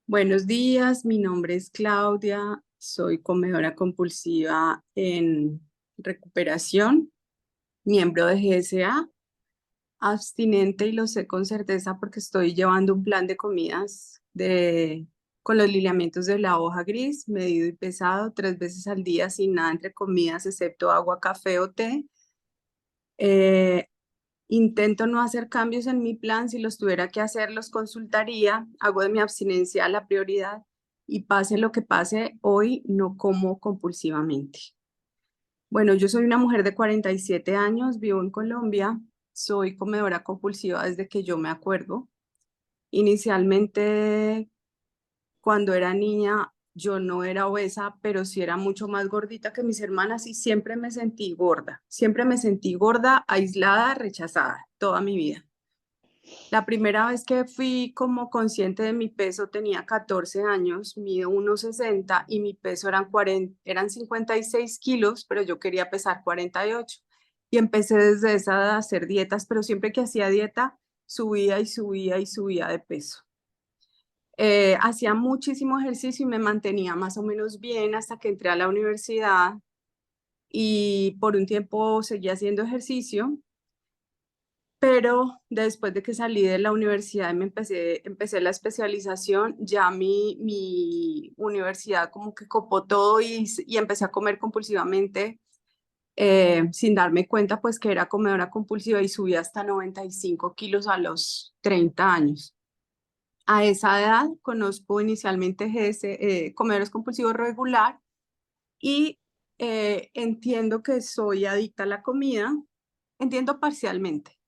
Buenos días, mi nombre es Claudia, soy comedora compulsiva en recuperación, miembro de GSA, abstinente y lo sé con certeza porque estoy llevando un plan de comidas con los lineamientos de la hoja gris, medido y pesado, 3 veces al día sin nada entre comidas excepto agua, café o té. Eh, Intento no hacer cambios en mi plan. Si los tuviera que hacer, los consultaría. Hago de mi abstinencia la prioridad y pase lo que pase, hoy no como compulsivamente. Bueno, yo soy una mujer de 47 años, vivo en Colombia, soy comedora compulsiva desde que yo me acuerdo. Inicialmente, cuando era niña, yo no era obesa, pero sí era mucho más gordita que mis hermanas y siempre me sentí gorda, aislada, rechazada toda mi vida. La primera vez que fui como consciente de mi peso tenía 14 años, mido 1,60 y mi peso eran 56 kilos, pero yo quería pesar 48. Y empecé desde esa edad a hacer dietas, pero siempre que hacía dieta subía y subía y subía de peso. Hacía muchísimo ejercicio y me mantenía más o menos bien hasta que entré a la universidad y por un tiempo seguí haciendo ejercicio, pero después de que salí de la universidad y empecé la especialización, ya mi universidad como que copó todo y empecé a comer compulsivamente, sin darme cuenta pues que era comedora compulsiva y subí hasta 95 kilos a los 30 años. A esa edad conozco inicialmente comedores compulsivos regular y entiendo que soy adicta a la comida, entiendo parcialmente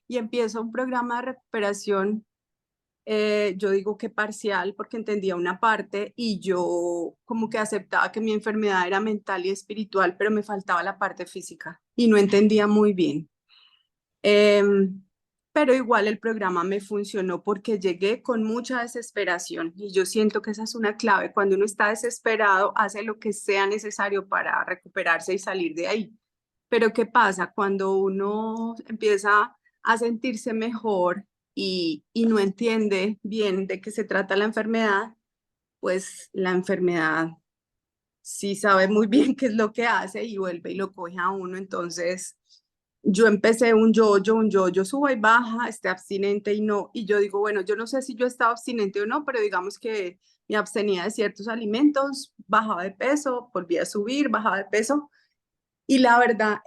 y empiezo un programa de recuperación. Yo digo que parcial porque entendía una parte y yo como que aceptaba que mi enfermedad era mental y espiritual, pero me faltaba la parte física y no entendía muy bien. Em, pero igual el programa me funcionó porque llegué con mucha desesperación y yo siento que esa es una clave. Cuando uno está desesperado, hace lo que sea necesario para recuperarse y salir de ahí. Pero ¿qué pasa? Cuando uno empieza a sentirse mejor y no entiende bien de qué se trata la enfermedad, pues la enfermedad sí sabe muy bien qué es lo que hace y vuelve y lo coge a uno. Entonces, yo empecé un yo suba y baja, esté abstinente y no, y yo digo, bueno, yo no sé si yo estaba abstinente o no, pero digamos que me abstenía de ciertos alimentos, bajaba de peso, volvía a subir, bajaba de peso, y la verdad,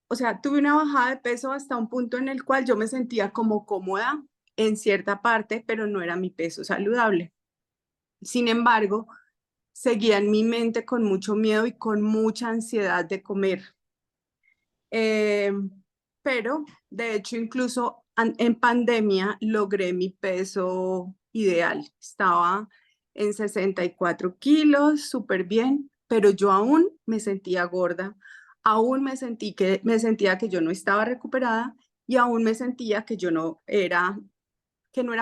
o sea, tuve una bajada de peso hasta un punto en el cual yo me sentía como cómoda en cierta parte, pero no era mi peso saludable. Sin embargo, seguía en mi mente con mucho miedo y con mucha ansiedad de comer. Eh, pero, de hecho, incluso en pandemia logré mi peso ideal. Estaba en 64 kilos, súper bien, pero yo aún me sentía gorda, aún me sentía que yo no estaba recuperada y aún me sentía que no era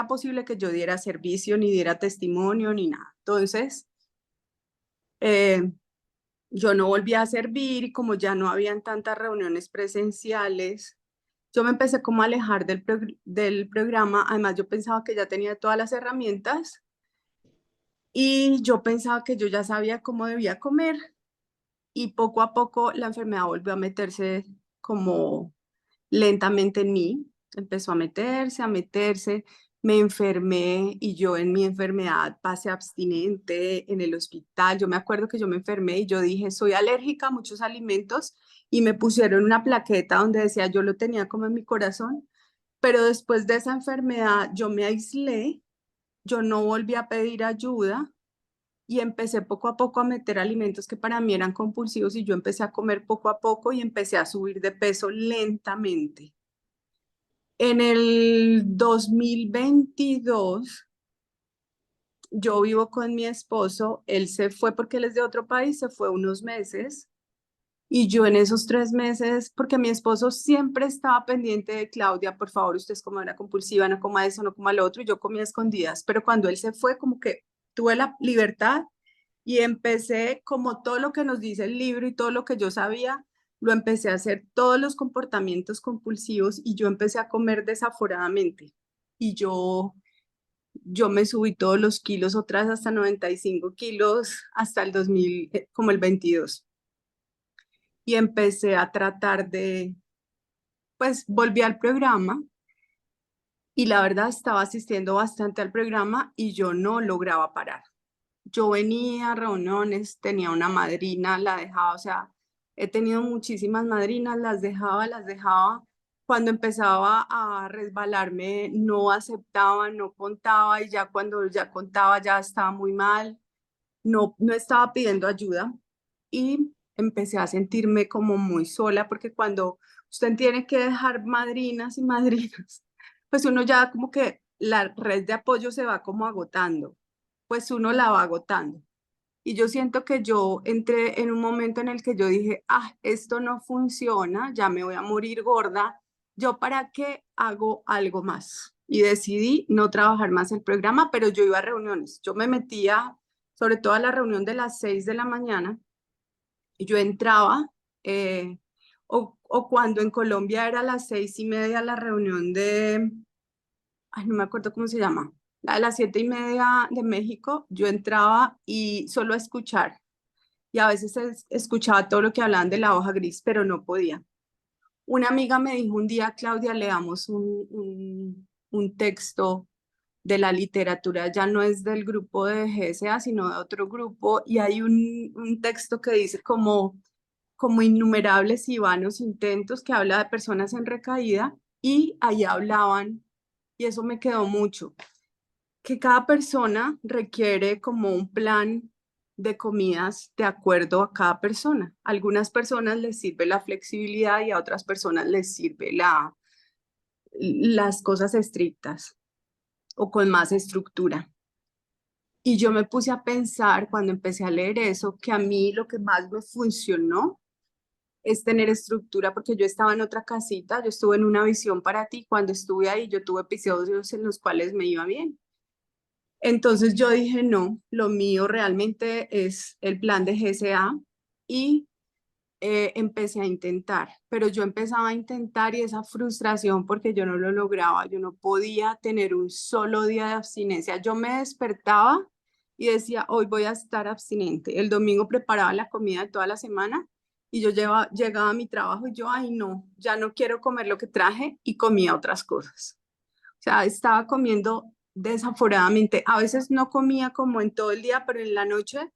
posible que yo diera servicio, ni diera testimonio, ni nada. Entonces, eh, yo no volví a servir y como ya no habían tantas reuniones presenciales, yo me empecé como a alejar del programa. Además, yo pensaba que ya tenía todas las herramientas y yo pensaba que yo ya sabía cómo debía comer y poco a poco la enfermedad volvió a meterse como lentamente en mí, empezó a meterse, me enfermé y yo en mi enfermedad pasé abstinente en el hospital. Yo me acuerdo que yo me enfermé y yo dije, soy alérgica a muchos alimentos y me pusieron una plaqueta donde decía, yo lo tenía como en mi corazón, pero después de esa enfermedad yo me aislé, yo no volví a pedir ayuda y empecé poco a poco a meter alimentos que para mí eran compulsivos y yo empecé a comer poco a poco y empecé a subir de peso lentamente. En el 2022, yo vivo con mi esposo, él se fue porque él es de otro país, se fue unos meses y yo en esos 3 meses, porque mi esposo siempre estaba pendiente de Claudia, por favor, usted es como era compulsiva, no coma eso, no coma lo otro, y yo comía escondidas, pero cuando él se fue, como que tuve la libertad y empecé como todo lo que nos dice el libro y todo lo que yo sabía, lo empecé a hacer, todos los comportamientos compulsivos y yo empecé a comer desaforadamente. Y yo yo me subí todos los kilos, otras hasta 95 kilos, hasta el 2000, como el 22. Y empecé a tratar de, pues volví al programa y la verdad estaba asistiendo bastante al programa y yo no lograba parar. Yo venía a reuniones, tenía una madrina, la dejaba, o sea, he tenido muchísimas madrinas, las dejaba, las dejaba. Cuando empezaba a resbalarme, no aceptaba, no contaba y ya cuando ya contaba ya estaba muy mal, no estaba pidiendo ayuda y empecé a sentirme como muy sola porque cuando usted tiene que dejar madrinas y madrinas, pues uno ya como que la red de apoyo se va como agotando, pues uno la va agotando. Y yo siento que yo entré en un momento en el que yo dije, esto no funciona, ya me voy a morir gorda, ¿yo para qué hago algo más? Y decidí no trabajar más el programa, pero yo iba a reuniones. Yo me metía, sobre todo a la reunión de las 6 de la mañana, y yo entraba, o cuando en Colombia era las 6:30 la reunión de, no me acuerdo cómo se llama, la de las 7:30 de México, yo entraba y solo a escuchar y a veces escuchaba todo lo que hablaban de la hoja gris, pero no podía. Una amiga me dijo un día, Claudia, leamos un texto de la literatura, ya no es del grupo de GSA, sino de otro grupo, y hay un texto que dice como innumerables y vanos intentos, que habla de personas en recaída, y ahí hablaban, y eso me quedó mucho que cada persona requiere como un plan de comidas de acuerdo a cada persona. A algunas personas les sirve la flexibilidad y a otras personas les sirve las cosas estrictas o con más estructura. Y yo me puse a pensar cuando empecé a leer eso, que a mí lo que más me funcionó es tener estructura, porque yo estaba en otra casita, yo estuve en una visión para ti, cuando estuve ahí yo tuve episodios en los cuales me iba bien. Entonces yo dije, no, lo mío realmente es el plan de GSA y empecé a intentar, pero yo empezaba a intentar y esa frustración porque yo no lo lograba, yo no podía tener un solo día de abstinencia. Yo me despertaba y decía, hoy voy a estar abstinente. El domingo preparaba la comida de toda la semana y yo llegaba a mi trabajo y yo, ay no, ya no quiero comer lo que traje y comía otras cosas. O sea, estaba comiendo desaforadamente. A veces no comía como en todo el día, pero en la noche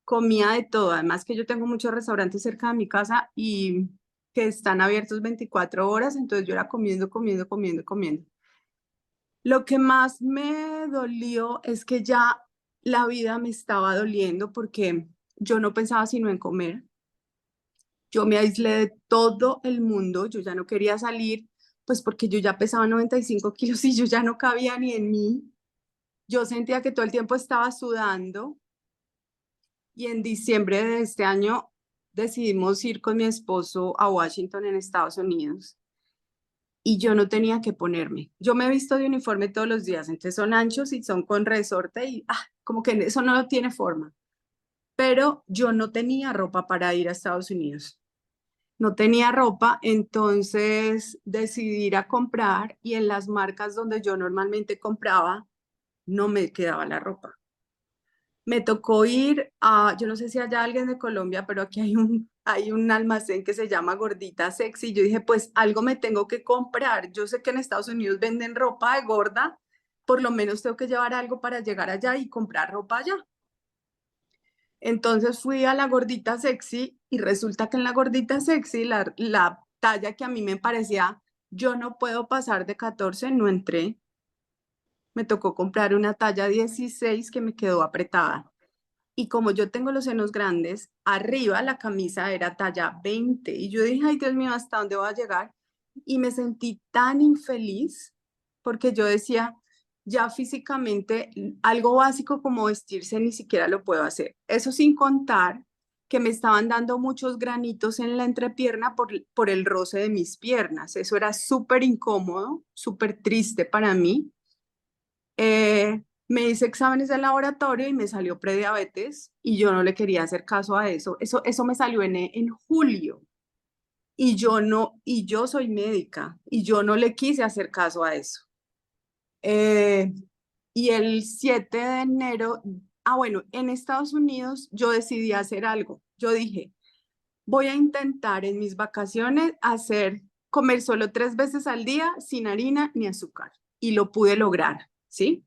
comía de todo. Además que yo tengo muchos restaurantes cerca de mi casa y que están abiertos 24 horas, entonces yo era comiendo, comiendo, comiendo, comiendo. Lo que más me dolió es que ya la vida me estaba doliendo porque yo no pensaba sino en comer. Yo me aislé de todo el mundo, yo ya no quería salir, pues porque yo ya pesaba 95 kilos y yo ya no cabía ni en mí. Yo sentía que todo el tiempo estaba sudando y en diciembre de este año decidimos ir con mi esposo a Washington en Estados Unidos y yo no tenía que ponerme. Yo me he visto de uniforme todos los días, entonces son anchos y son con resorte y como que eso no tiene forma. Pero yo no tenía ropa para ir a Estados Unidos. No tenía ropa, entonces decidí ir a comprar y en las marcas donde yo normalmente compraba no me quedaba la ropa. Me tocó ir a, yo no sé si haya alguien de Colombia, pero aquí hay un almacén que se llama Gordita Sexy. Yo dije, pues algo me tengo que comprar. Yo sé que en Estados Unidos venden ropa de gorda, por lo menos tengo que llevar algo para llegar allá y comprar ropa allá. Entonces fui a la Gordita Sexy y resulta que en la Gordita Sexy, la talla que a mí me parecía, yo no puedo pasar de 14, no entré. Me tocó comprar una talla 16 que me quedó apretada. Y como yo tengo los senos grandes, arriba la camisa era talla 20. Y yo dije, ay Dios mío, ¿hasta dónde voy a llegar? Y me sentí tan infeliz porque yo decía, ya físicamente algo básico como vestirse ni siquiera lo puedo hacer. Eso sin contar que me estaban dando muchos granitos en la entrepierna por el roce de mis piernas. Eso era súper incómodo, súper triste para mí. Me hice exámenes de laboratorio y me salió prediabetes y yo no le quería hacer caso a eso. Eso me salió en julio y yo no, y yo soy médica y yo no le quise hacer caso a eso. Eh, Y el 7 de enero, bueno, en Estados Unidos yo decidí hacer algo. Yo dije, voy a intentar en mis vacaciones comer solo 3 veces al día sin harina ni azúcar. Y lo pude lograr, ¿sí?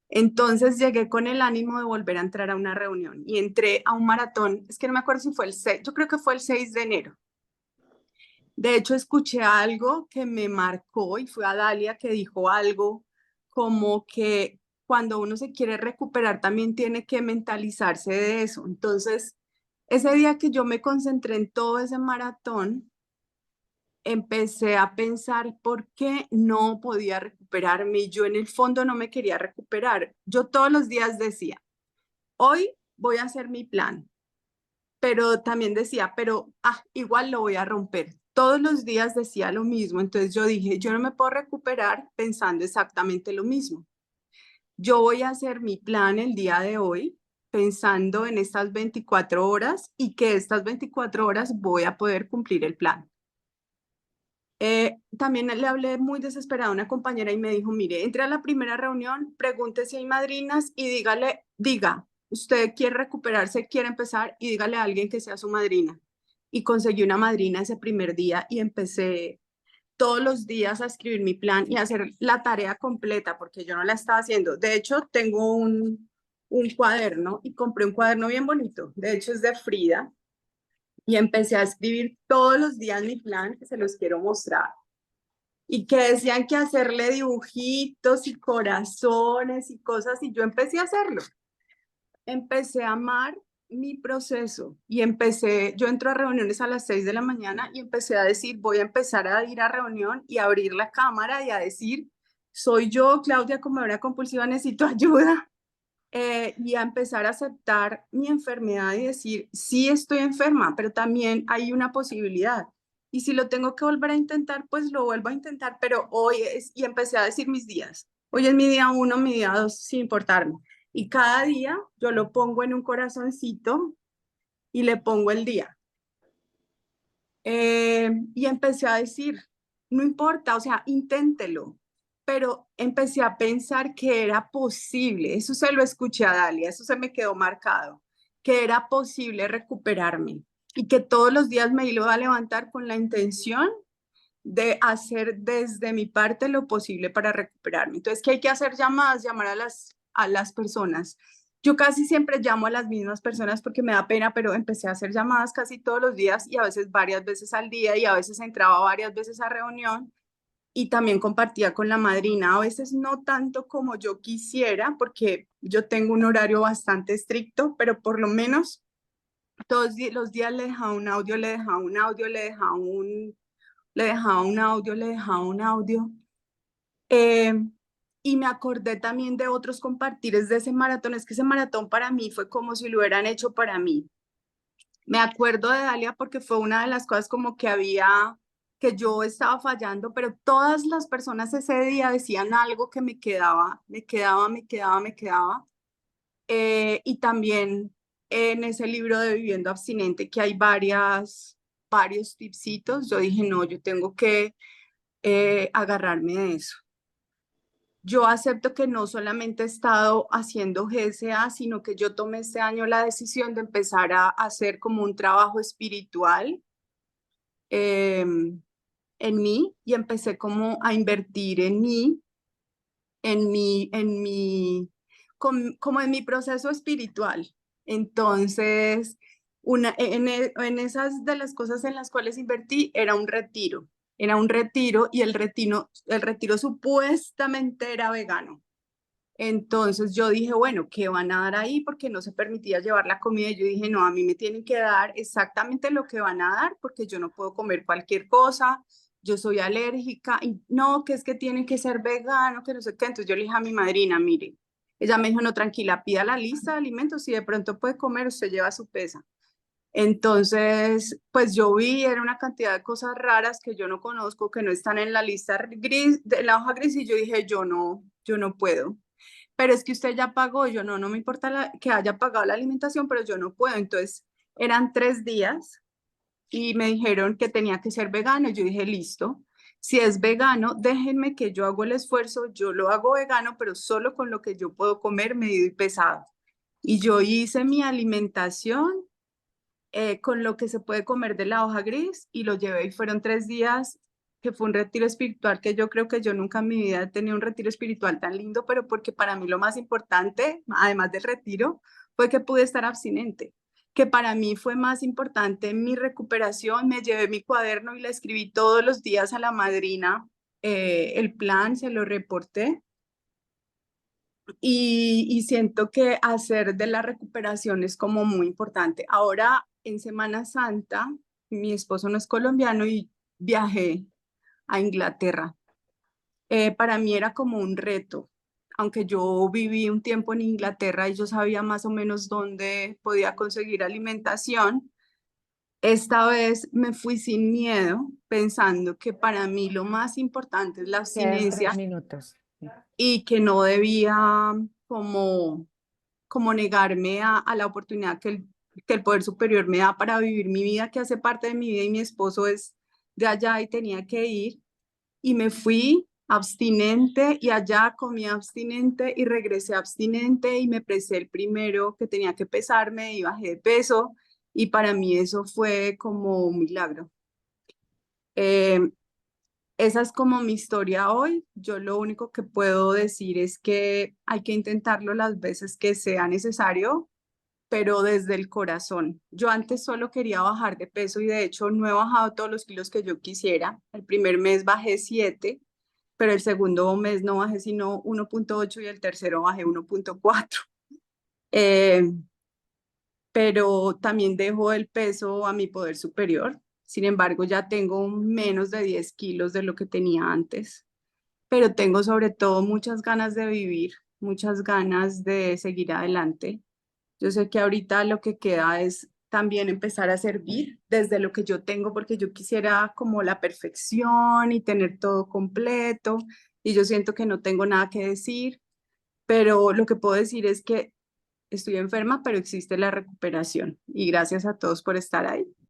Entonces llegué con el ánimo de volver a entrar a una reunión y entré a un maratón, es que no me acuerdo si fue el 6, yo creo que fue el 6 de enero. De hecho, escuché algo que me marcó y fue a Dalia que dijo algo como que cuando uno se quiere recuperar también tiene que mentalizarse de eso. Entonces, ese día que yo me concentré en todo ese maratón, empecé a pensar por qué no podía recuperarme y yo en el fondo no me quería recuperar. Yo todos los días decía, hoy voy a hacer mi plan, pero también decía, pero igual lo voy a romper. Todos los días decía lo mismo, entonces yo dije, yo no me puedo recuperar pensando exactamente lo mismo. Yo voy a hacer mi plan el día de hoy pensando en estas 24 horas y que estas 24 horas voy a poder cumplir el plan. También le hablé muy desesperada a una compañera y me dijo, mire, entre a la primera reunión, pregunte si hay madrinas y diga, usted quiere recuperarse, quiere empezar y dígale a alguien que sea su madrina. Y conseguí una madrina ese primer día y empecé todos los días a escribir mi plan y a hacer la tarea completa porque yo no la estaba haciendo. De hecho, tengo un cuaderno y compré un cuaderno bien bonito. De hecho, es de Frida y empecé a escribir todos los días mi plan que se los quiero mostrar y que decían que hacerle dibujitos y corazones y cosas y yo empecé a hacerlo. Empecé a amar mi proceso y yo entro a reuniones a las 6 de la mañana y empecé a decir, voy a empezar a ir a reunión y a abrir la cámara y a decir, soy yo, Claudia, comedora compulsiva, necesito ayuda. Y a empezar a aceptar mi enfermedad y decir, sí estoy enferma, pero también hay una posibilidad. Y si lo tengo que volver a intentar, pues lo vuelvo a intentar, pero y empecé a decir mis días. Hoy es mi día 1, mi día 2, sin importarme. Y cada día yo lo pongo en un corazoncito y le pongo el día. Y empecé a decir, no importa, o sea, inténtelo. Pero empecé a pensar que era posible, eso se lo escuché a Dalia, eso se me quedó marcado, que era posible recuperarme y que todos los días me iba a levantar con la intención de hacer desde mi parte lo posible para recuperarme. Entonces, ¿qué hay que hacer? Llamadas, llamar a las personas. Yo casi siempre llamo a las mismas personas porque me da pena, pero empecé a hacer llamadas casi todos los días y a veces varias veces al día y a veces entraba varias veces a reunión y también compartía con la madrina. A veces no tanto como yo quisiera porque yo tengo un horario bastante estricto, pero por lo menos todos los días le dejaba un audio, le dejaba un audio, le dejaba un audio, le dejaba un audio. Eh, y me acordé también de otros compartires de ese maratón. Es que ese maratón para mí fue como si lo hubieran hecho para mí. Me acuerdo de Dalia porque fue una de las cosas como que yo estaba fallando, pero todas las personas ese día decían algo que me quedaba, me quedaba, me quedaba, me quedaba. Y también en ese libro de Viviendo Abstinente, que hay varios tipsitos, yo dije, no, yo tengo que agarrarme de eso. Yo acepto que no solamente he estado haciendo GSA, sino que yo tomé este año la decisión de empezar a hacer como un trabajo espiritual en mí y empecé como a invertir en mí, como en mi proceso espiritual. Entonces, en esas de las cosas en las cuales invertí era un retiro y el retiro supuestamente era vegano. Entonces yo dije, bueno, ¿qué van a dar ahí? Porque no se permitía llevar la comida. Y yo dije, no, a mí me tienen que dar exactamente lo que van a dar porque yo no puedo comer cualquier cosa, yo soy alérgica y no, que es que tiene que ser vegano, que no sé qué. Entonces yo le dije a mi madrina, mire, ella me dijo, no, tranquila, pida la lista de alimentos y de pronto puede comer, usted lleva su pesa. Entonces, pues yo vi, era una cantidad de cosas raras que yo no conozco, que no están en la lista gris, de la hoja gris, y yo dije, yo no puedo. Pero es que usted ya pagó, yo no me importa que haya pagado la alimentación, pero yo no puedo. Entonces, eran 3 días y me dijeron que tenía que ser vegano. Y yo dije, listo. Si es vegano, déjenme que yo hago el esfuerzo, yo lo hago vegano, pero solo con lo que yo puedo comer medido y pesado. Y yo hice mi alimentación con lo que se puede comer de la hoja gris y lo llevé y fueron 3 días que fue un retiro espiritual que yo creo que yo nunca en mi vida he tenido un retiro espiritual tan lindo, pero porque para mí lo más importante, además del retiro, fue que pude estar abstinente, que para mí fue más importante mi recuperación. Me llevé mi cuaderno y le escribí todos los días a la madrina el plan, se lo reporté y siento que hacer de la recuperación es como muy importante. Ahora, en Semana Santa, mi esposo no es colombiano y viajé a Inglaterra. Para mí era como un reto, aunque yo viví un tiempo en Inglaterra y yo sabía más o menos dónde podía conseguir alimentación. Esta vez me fui sin miedo, pensando que para mí lo más importante es la Quedan tres abstinencia minutos. y que no debía como negarme a la oportunidad que el poder superior me da para vivir mi vida, que hace parte de mi vida y mi esposo es de allá y tenía que ir. Y me fui abstinente y allá comí abstinente y regresé abstinente y me pesé el primero que tenía que pesarme y bajé de peso y para mí eso fue como un milagro. Eh, Esa es como mi historia hoy. Yo lo único que puedo decir es que hay que intentarlo las veces que sea necesario, pero desde el corazón. Yo antes solo quería bajar de peso y de hecho no he bajado todos los kilos que yo quisiera. El primer mes bajé 7, pero el segundo mes no bajé sino 1,8 y el tercero bajé 1,4. Eh, pero también dejo el peso a mi poder superior. Sin embargo, ya tengo menos de 10 kilos de lo que tenía antes, pero tengo sobre todo muchas ganas de vivir, muchas ganas de seguir adelante. Yo sé que ahorita lo que queda es también empezar a servir desde lo que yo tengo, porque yo quisiera como la perfección y tener todo completo, y yo siento que no tengo nada que decir, pero lo que puedo decir es que estoy enferma, pero existe la recuperación, y gracias a todos por estar ahí.